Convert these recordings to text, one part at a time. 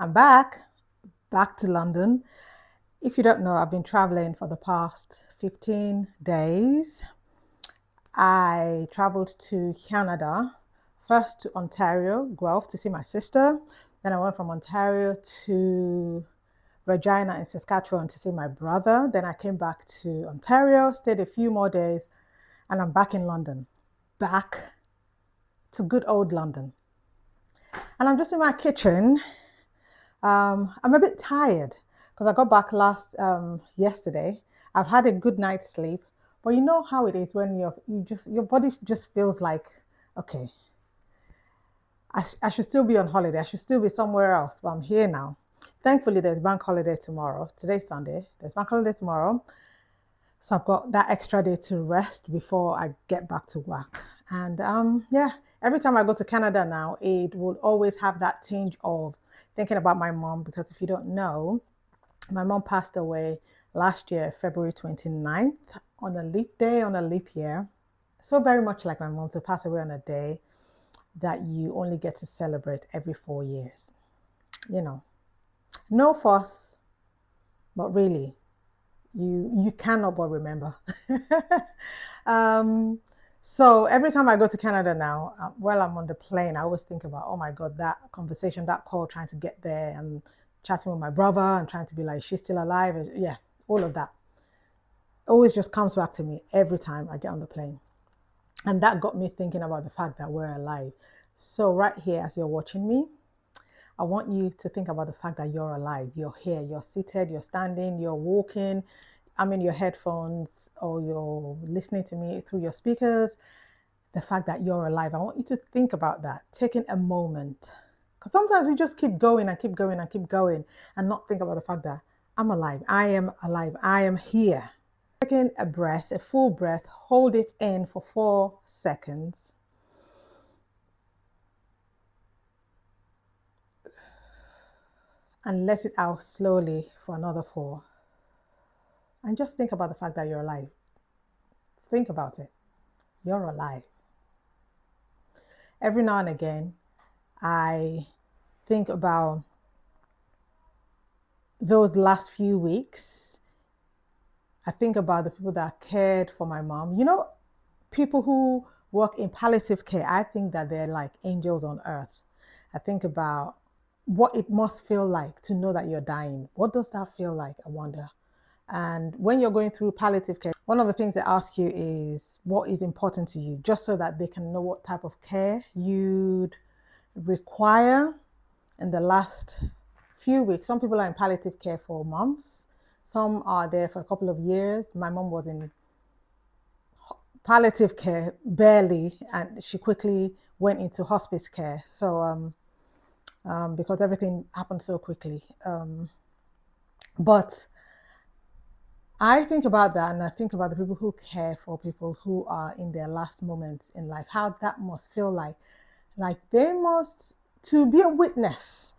I'm back to London. If you don't know, I've been traveling for the past 15 days. I traveled to Canada, first to Ontario, Guelph, to see my sister. Then I went from Ontario to Regina in Saskatchewan to see my brother. Then I came back to Ontario, stayed a few more days, and I'm back in London. Back to good old London. And I'm just in my kitchen. I'm a bit tired because I got back last yesterday. I've had a good night's sleep, but you know how it is when your body just feels like, okay, I should still be on holiday. I should still be somewhere else, but I'm here now. Thankfully, there's bank holiday tomorrow. Today's Sunday. There's bank holiday tomorrow, so I've got that extra day to rest before I get back to work. And yeah, every time I go to Canada now, it will always have that tinge of thinking about my mom because if you don't know, my mom passed away last year, February 29th, on a leap day, on a leap year. So very much like my mom to pass away on a day that you only get to celebrate every 4 years. You know, no fuss, but really, you cannot but remember. um, so every time I go to Canada now, while I'm on the plane, I always think about, oh my God, that conversation, that call, trying to get there and chatting with my brother and trying to be like, she's still alive. Yeah, all of that always just comes back to me every time I get on the plane. And that got me thinking about the fact that we're alive. So right here, as you're watching me, I want you to think about the fact that you're alive. You're here, you're seated, you're standing, you're walking. I'm in your headphones or you're listening to me through your speakers. The fact that you're alive. I want you to think about that, taking a moment. Because sometimes we just keep going and keep going and keep going and not think about the fact that I'm alive. I am alive. I am here. Taking a breath, a full breath, hold it in for 4 seconds. And let it out slowly for another 4. And just think about the fact that you're alive. Think about it. You're alive. Every now and again, I think about those last few weeks. I think about the people that cared for my mom. You know, people who work in palliative care, I think that they're like angels on earth. I think about what it must feel like to know that you're dying. What does that feel like? I wonder. And when you're going through palliative care, one of the things they ask you is what is important to you, just so that they can know what type of care you'd require in the last few weeks. Some people are in palliative care for months, some are there for a couple of years. My mom was in palliative care barely, and she quickly went into hospice care. So, because everything happened so quickly. But I think about that and I think about the people who care for people who are in their last moments in life, how that must feel like. Like they must, to be a witness,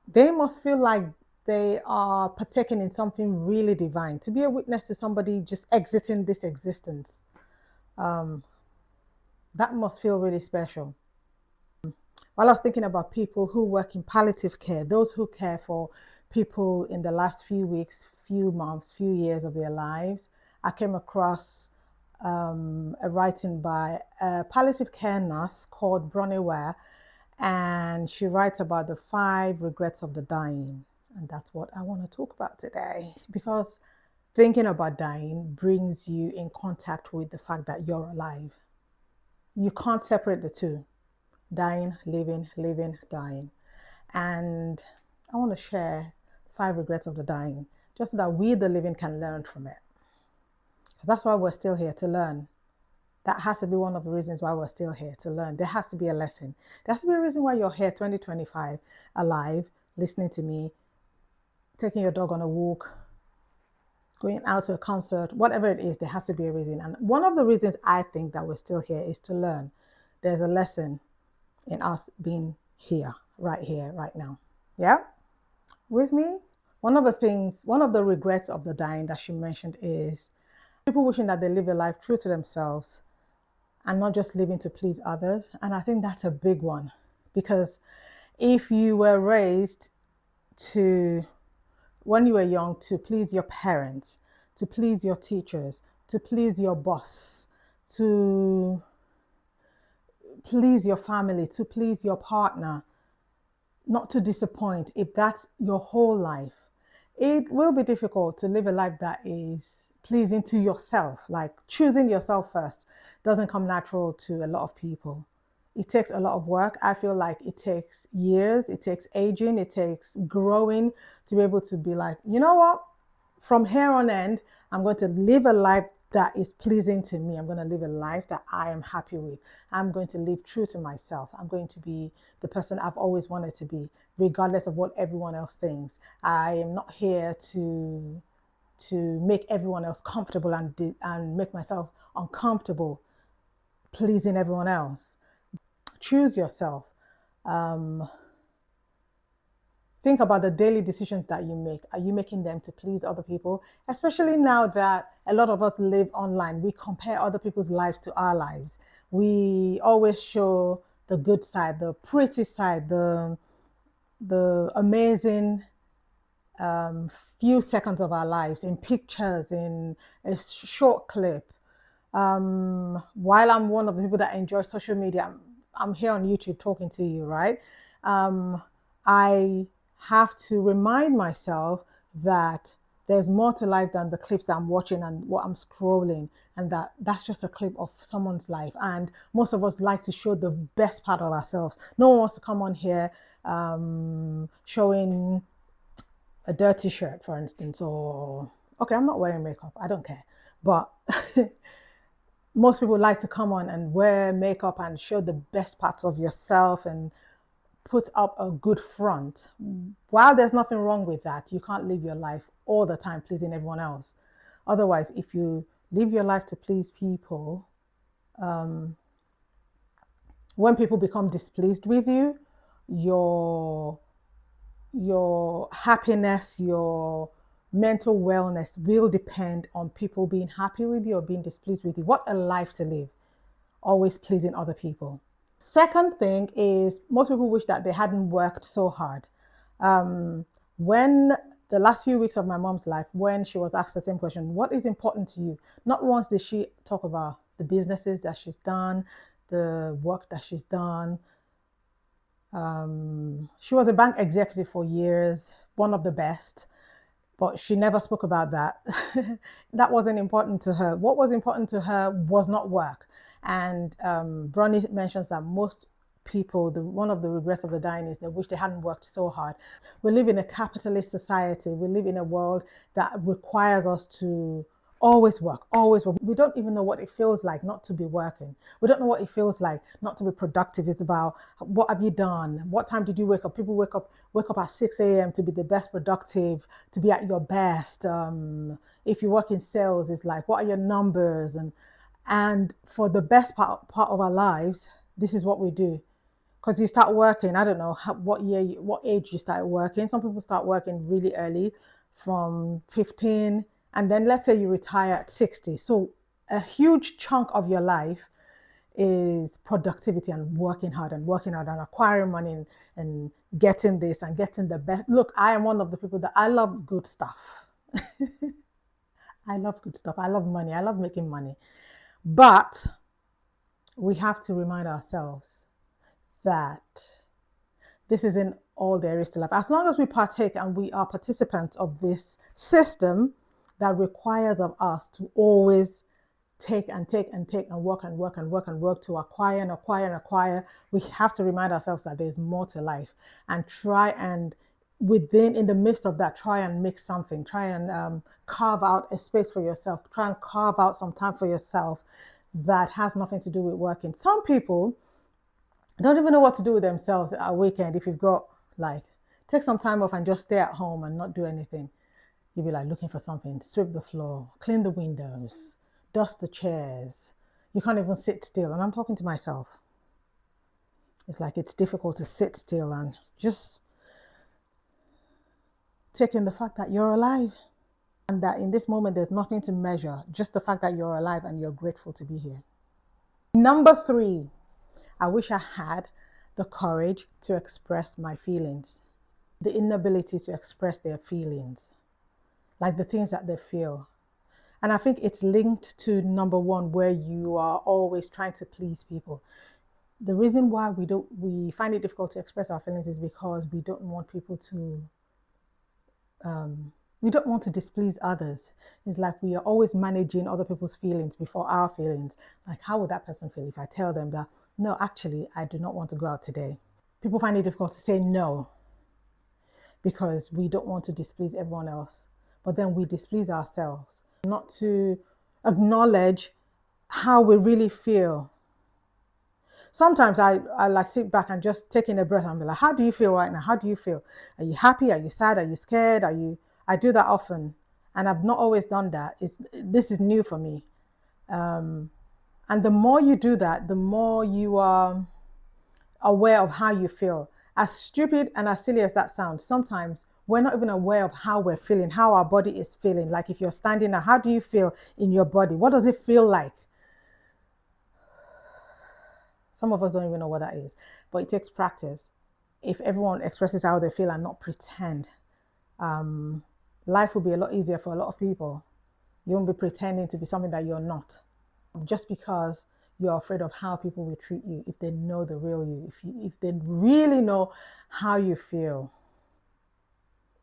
they must feel like they are partaking in something really divine. To be a witness to somebody just exiting this existence, um, that must feel really special. While I was thinking about people who work in palliative care, those who care for people in the last few weeks, few months, few years of their lives, I came across a writing by a palliative care nurse called Bronnie Ware, and she writes about the 5 regrets of the dying. And that's what I want to talk about today because thinking about dying brings you in contact with the fact that you're alive. You can't separate the two: dying, living, living, dying. And I want to share 5 regrets of the dying, just so that we, the living, can learn from it. Because that's why we're still here, to learn. That has to be one of the reasons why we're still here, to learn. There has to be a lesson. There has to be a reason why you're here, 2025, alive, listening to me, taking your dog on a walk, going out to a concert, whatever it is, there has to be a reason. And one of the reasons I think that we're still here is to learn. There's a lesson in us being here, right now. Yeah? With me? One of the regrets of the dying that she mentioned is people wishing that they live a life true to themselves and not just living to please others. And I think that's a big one because If you were raised to, when you were young, to please your parents, to please your teachers, to please your boss, to please your family, to please your partner, not to disappoint, if that's your whole life, it will be difficult to live a life that is pleasing to yourself. Like choosing yourself first doesn't come natural to a lot of people. It takes a lot of work. I feel like it takes years, it takes aging, it takes growing to be able to be like, you know what? From here on end, I'm going to live a life that is pleasing to me. I'm going to live a life that I am happy with. I'm going to live true to myself. I'm going to be the person I've always wanted to be, regardless of what everyone else thinks. I am not here to make everyone else comfortable and make myself uncomfortable, pleasing everyone else. Choose yourself. Um, think about the daily decisions that you make. Are you making them to please other people? Especially now that a lot of us live online, we compare other people's lives to our lives. We always show the good side, the pretty side, the amazing few seconds of our lives in pictures, in a short clip. While I'm one of the people that enjoy social media, I'm here on YouTube talking to you, right? I have to remind myself that there's more to life than the clips I'm watching and what I'm scrolling, and that's just a clip of someone's life. And most of us like to show the best part of ourselves. No one wants to come on here showing a dirty shirt, for instance, or okay, I'm not wearing makeup, I don't care. But most people like to come on and wear makeup and show the best parts of yourself and put up a good front. While there's nothing wrong with that, you can't live your life all the time pleasing everyone else. Otherwise, if you live your life to please people, when people become displeased with you, your your happiness, your mental wellness will depend on people being happy with you or being displeased with you. What a life to live, always pleasing other people. Second thing is most people wish that they hadn't worked so hard. When the last few weeks of my mom's life, when she was asked the same question, what is important to you? Not once did she talk about the businesses that she's done, the work that she's done. She was a bank executive for years, one of the best, but she never spoke about that. That wasn't important to her. What was important to her was not work. And Bronnie mentions that most people, one of the regrets of the dying is they wish they hadn't worked so hard. We live in a capitalist society. We live in a world that requires us to always work, always work. We don't even know what it feels like not to be working. We don't know what it feels like not to be productive. It's about what have you done? What time did you wake up? People wake up at 6 a.m. to be the best productive, to be at your best. If you work in sales, it's like what are your numbers? And for the best part of our lives, this is what we do. Because you start working, I don't know what age you start working. Some people start working really early, from 15, and then let's say you retire at 60. So a huge chunk of your life is productivity and working hard and acquiring money and getting this and getting the best. Look, I am one of the people that I love good stuff. I love good stuff. I love money. I love making money. But we have to remind ourselves that this isn't all there is to life. As long as we partake and we are participants of this system that requires of us to always take and take and take and work and work and work and work to acquire and acquire and acquire, we have to remind ourselves that there's more to life and try and in the midst of that, try and make something, try and carve out a space for yourself, try and carve out some time for yourself that has nothing to do with working. Some people don't even know what to do with themselves at a weekend. If you've got like, take some time off and just stay at home and not do anything. You'll be like looking for something, sweep the floor, clean the windows, dust the chairs. You can't even sit still. And I'm talking to myself. It's like it's difficult to sit still and just take in the fact that you're alive. And that in this moment, there's nothing to measure, just the fact that you're alive and you're grateful to be here. Number 3, I wish I had the courage to express my feelings, the inability to express their feelings, like the things that they feel. And I think it's linked to number one, where you are always trying to please people. The reason why we find it difficult to express our feelings is because we don't want people to we don't want to displease others. It's like we are always managing other people's feelings before our feelings. Like, how would that person feel if I tell them that, no, actually, I do not want to go out today? People find it difficult to say no because we don't want to displease everyone else. But then we displease ourselves, not to acknowledge how we really feel. Sometimes I like sit back and just take in a breath and be like, how do you feel right now? How do you feel? Are you happy? Are you sad? Are you scared? I do that often. And I've not always done that. This is new for me. And the more you do that, the more you are aware of how you feel. As stupid and as silly as that sounds, sometimes we're not even aware of how we're feeling, how our body is feeling. Like if you're standing now, how do you feel in your body? What does it feel like? Some of us don't even know what that is, but it takes practice. If everyone expresses how they feel and not pretend, life will be a lot easier for a lot of people. You won't be pretending to be something that you're not, just because you're afraid of how people will treat you if they know the real you. If they really know how you feel,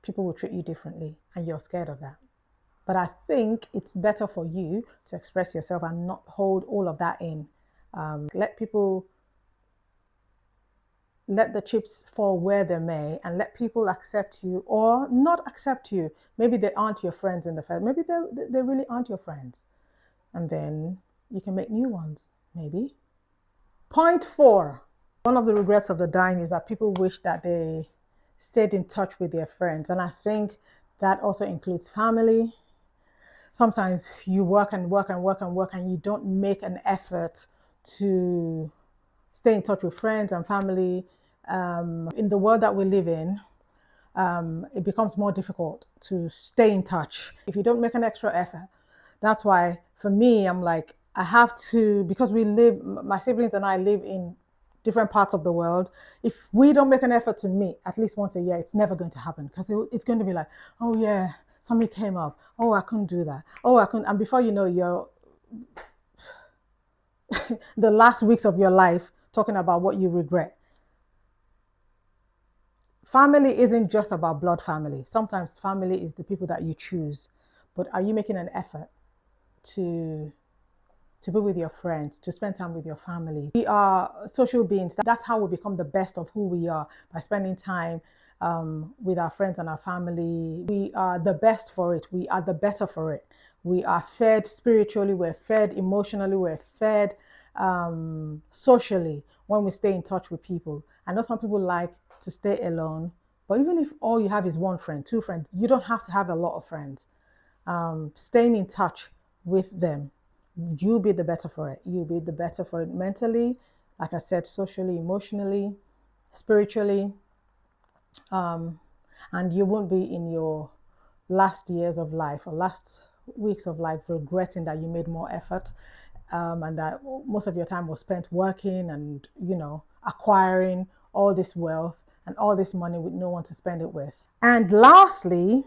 people will treat you differently, and you're scared of that. But I think it's better for you to express yourself and not hold all of that in. Let people let the chips fall where they may, and let people accept you or not accept you. Maybe they aren't your friends in the first. Maybe they really aren't your friends, and then you can make new ones. Maybe. Point four. One of the regrets of the dying is that people wish that they stayed in touch with their friends, and I think that also includes family. Sometimes you work and work and work and work, and you don't make an effort to stay in touch with friends and family. In the world that we live in, it becomes more difficult to stay in touch if you don't make an extra effort. That's why, for me, I'm like, I have to, because my siblings and I live in different parts of the world. If we don't make an effort to meet at least once a year, it's never going to happen, because it's going to be like, oh yeah, something came up. Oh, I couldn't do that. Oh, I couldn't. And before you know, you're the last weeks of your life talking about what you regret. Family isn't just about blood family. Sometimes family is the people that you choose. But are you making an effort to be with your friends, to spend time with your family? We are social beings. That's how we become the best of who we are, by spending time with our friends and our family. We are the best for it. We are the better for it. We are fed spiritually, we're fed emotionally, we're fed socially when we stay in touch with people. I know some people like to stay alone, but even if all you have is one friend, two friends, you don't have to have a lot of friends. Staying in touch with them, you'll be the better for it. You'll be the better for it mentally, like I said, socially, emotionally, spiritually, and you won't be in your last years of life or last weeks of life regretting that you made more effort, and that most of your time was spent working and acquiring all this wealth and all this money with no one to spend it with. And lastly,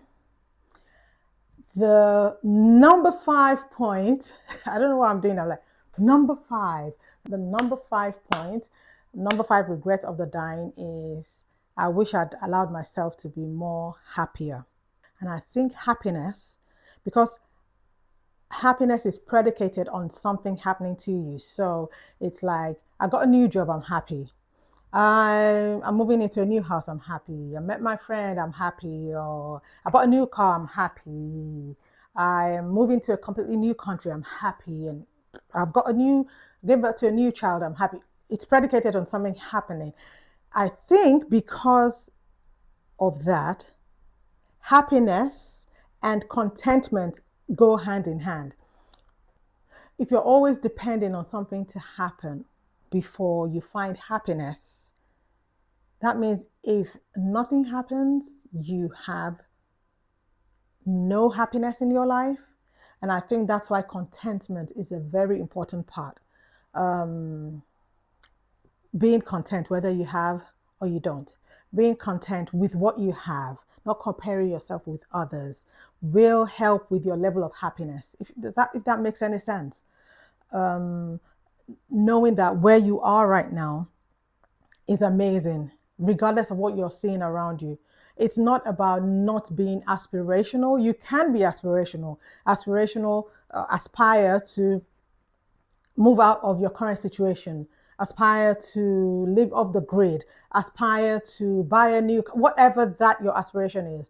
the number 5 point, I don't know what I'm doing. I'm like, number 5. The number 5 point, number 5 regret of the dying is, I wish I'd allowed myself to be more happier. And I think happiness, because happiness is predicated on something happening to you. So it's like, I got a new job, I'm happy. I'm moving into a new house, I'm happy. I met my friend, I'm happy. Or I bought a new car, I'm happy. I'm moving to a completely new country, I'm happy. And I've gave birth to a new child, I'm happy. It's predicated on something happening. I think because of that, happiness and contentment go hand in hand. If you're always depending on something to happen before you find happiness, that means if nothing happens, you have no happiness in your life. And I think that's why contentment is a very important part. being content whether you have or you don't, being content with what you have, not comparing yourself with others, will help with your level of happiness. If that makes any sense. Knowing that where you are right now is amazing, regardless of what you're seeing around you. It's not about not being aspirational. You can be aspirational, aspire to move out of your current situation, aspire to live off the grid, aspire to buy a new, whatever that your aspiration is.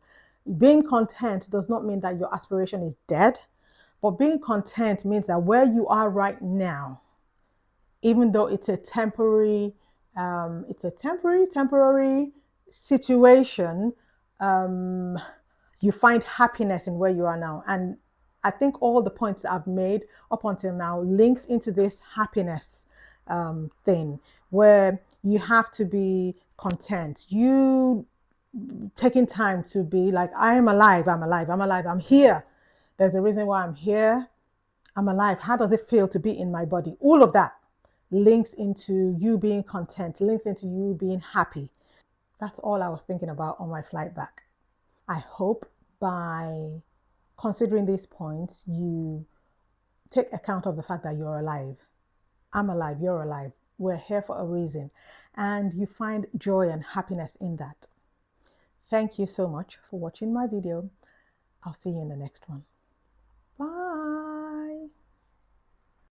Being content does not mean that your aspiration is dead, but being content means that where you are right now, even though it's a temporary situation, um, you find happiness in where you are now. And I think all the points that I've made up until now links into this happiness thing, where you have to be content. You taking time to be like, I am alive, I'm alive, I'm alive, I'm here. There's a reason why I'm here. I'm alive. How does it feel to be in my body? All of that links into you being content, links into you being happy. That's all I was thinking about on my flight back. I hope by considering these points, you take account of the fact that you're alive. I'm alive, you're alive. We're here for a reason. And you find joy and happiness in that. Thank you so much for watching my video. I'll see you in the next one. Bye.